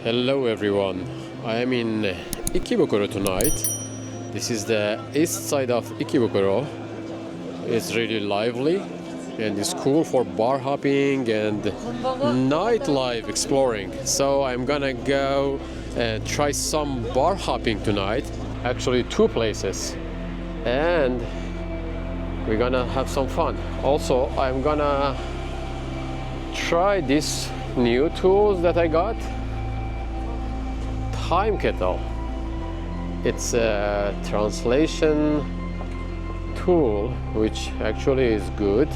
Hello everyone, I am in Ikebukuro tonight. This is the east side of Ikebukuro. It's really lively and it's cool for bar hopping and nightlife exploring. So I'm gonna go and try some bar hopping tonight. Actually 2 places. And we're gonna have some fun. Also, I'm gonna try these new tools that I got. Timekettle. It's a translation tool which actually is good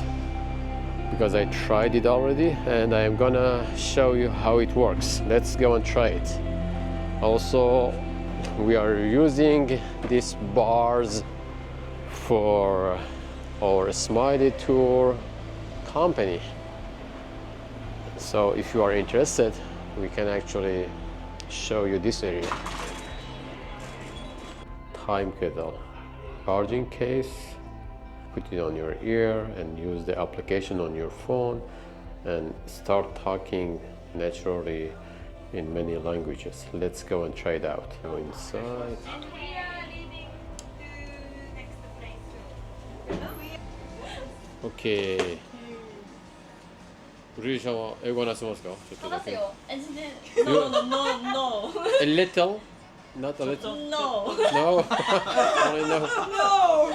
because I tried it already and I'm gonna show you how it works. Let's go and try it. Also, we are using these bars for our Smiley tour company. So if you are interested, we can actually show you this area. Timekettle. Charging case, put it on your ear and use the application on your phone and start talking naturally in many languages. Let's go and try it out. Go inside. Okay. ブリーシャンは英語話せますか？ちょっとだけ。No, no, no. A little? Not a little? No. No? Only no? No!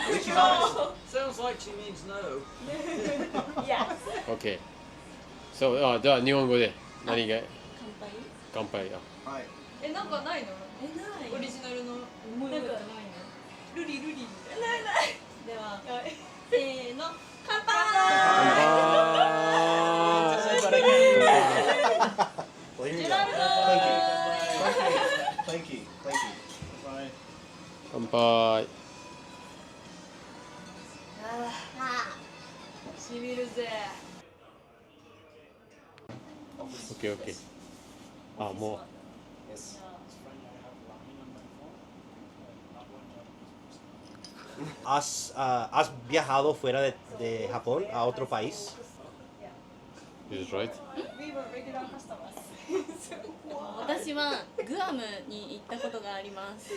Sounds like she means no. Yes. Okay. So, じゃあ日本語で何が？乾杯。はい。なんかないの？ない。オリジナルの思い出ないの？ルリルリ。ないない。では、せーの。乾杯。Thank you. Bye. 乾杯。しみるぜ。Okay, okay. あ、もう。¿Has viajado fuera de Japón a otro país? Is it right? 私はグアムに行ったことがあります。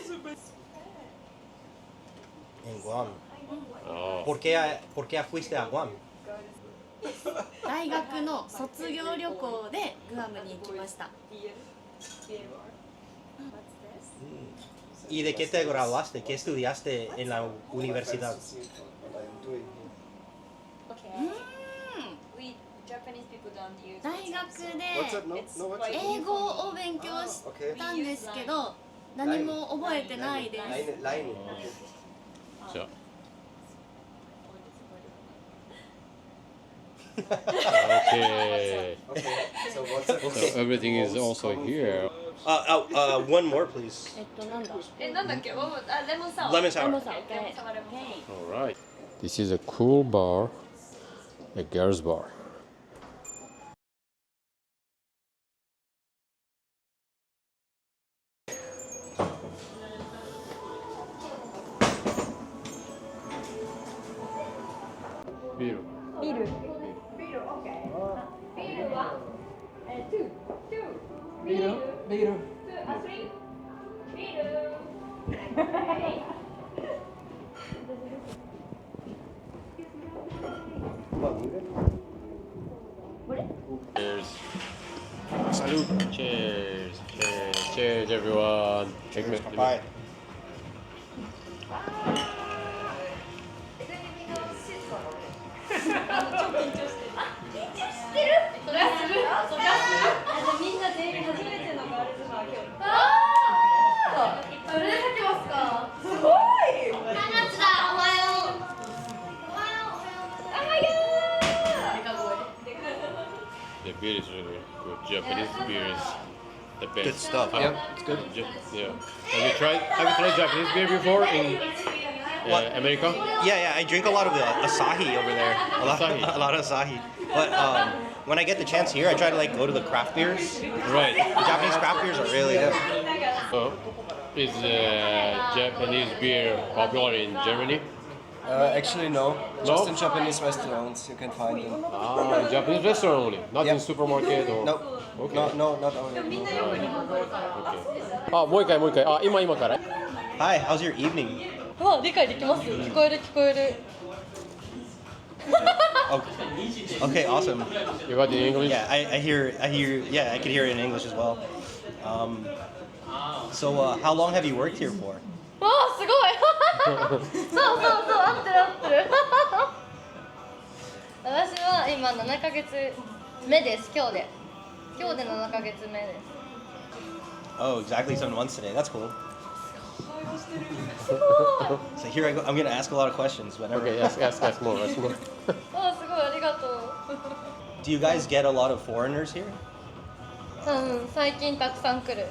En Guam. Oh. ¿Por qué fuiste a Guam? 大学の卒業旅行でグアムに行きました。¿Y de qué te graduaste? ¿Qué estudiaste en la universidad? Japanese people don't use 大学で英語を勉強したんですけど、何も覚えてないです。じゃあ。Okay. So everything is also here. One more, please. なんだ？なんだっけ？レモンサワー。 Lemon sour. All right. This is a cool bar, a girls bar. Beer. ビール。ビール、OK。ビールはtwo。ビール。ビール。three。ビール。Cheers. Salud. Cheers. Cheers. Cheers, everyone. Cheers, bye. The beer is really good. Japanese beer is the best. Good stuff. Yeah, it's good. Yeah. Have you tried Japanese beer before in America? Yeah, I drink a lot of Asahi over there. A lot of Asahi. But when I get the chance here, I try to go to the craft beers. Right. The Japanese craft beers are really good. So, is Japanese beer popular in Germany? Actually, no. No? Just in Japanese restaurants you can find them. Ah, Japanese restaurant only, not in supermarket or. No, Okay. No, not only. Ah, もう一回。あ、今から。 Hi, how's your evening? あ、理解できます。聞こえる。 Okay, awesome. You got the English? Yeah, I hear. Yeah, I could hear it in English as well. So, how long have you worked here for? わあ、すごい。そう、合ってる。私は今7ヶ月目です。今日で7ヶ月目です。 Oh, exactly 7 months today. That's cool. So here I go. I'm gonna ask a lot of questions. Whenever. Okay, ask more. あ、すごい、ありがとう。 Do you guys get a lot of foreigners here? 最近たくさん来る。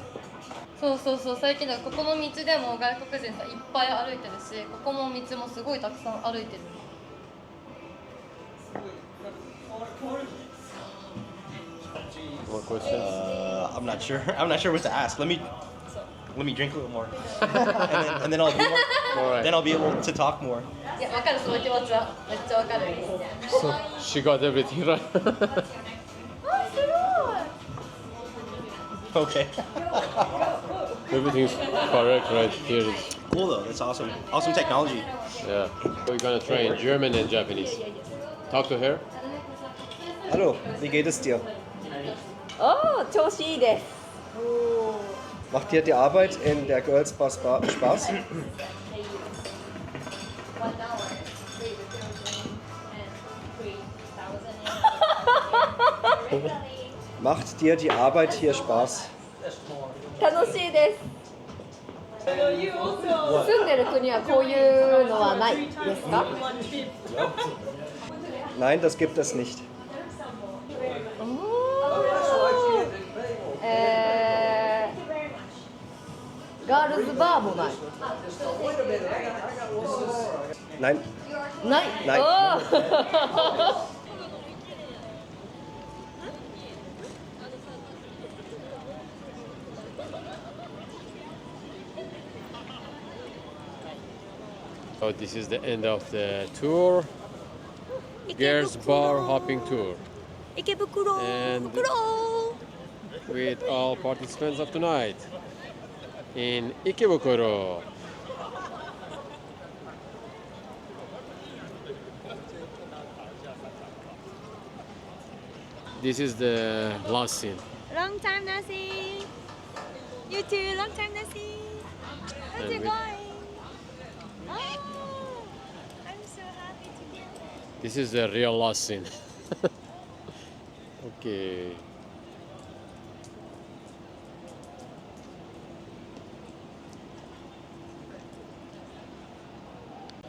そう最近だここの道でも外国人さいっぱい歩いてるし、ここの道もすごいたくさん歩いてる。 More questions? I'm not sure. I'm not sure what to ask. Let me drink a little more, and then I'll be more, Alright. then I'll be able to talk more. いや、わかる、その気持ちはめっちゃわかる。 So she got everything right. あ、す Okay. Everything's correct right here. Cool though. That's awesome. Awesome technology. Yeah. We're gonna train German and Japanese. Talk to her. Hallo, wie geht es dir? おー、調子いいです。 Macht dir die Arbeit in der Girls Bar Spaß? Macht dir die Arbeit hier Spaß? 楽しいです。住んでる国はこういうのはないですか？ Nein, das gibt es nicht. ガールズバーもない。 Nein, ない。ないおー So this is the end of the tour. Girls bar hopping tour. Ikebukuro. And with all participants of tonight in Ikebukuro. This is the last scene. Long time no see. You too, long time no see. How's And it we- going? Oh, I'm so happy to be here. This is the real last scene. Okay.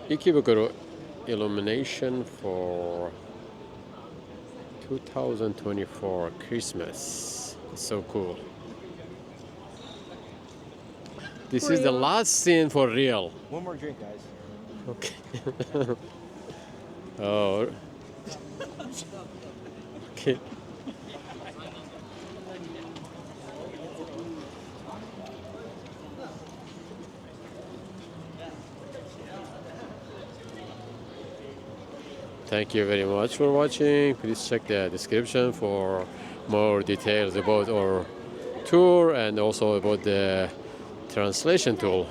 Ikebukuro illumination for 2024 Christmas. It's so cool. This is the last scene for real. One more drink, guys. Okay. Oh. Okay. Thank you very much for watching. Please check the description for more details about our tour and also about the translation tool.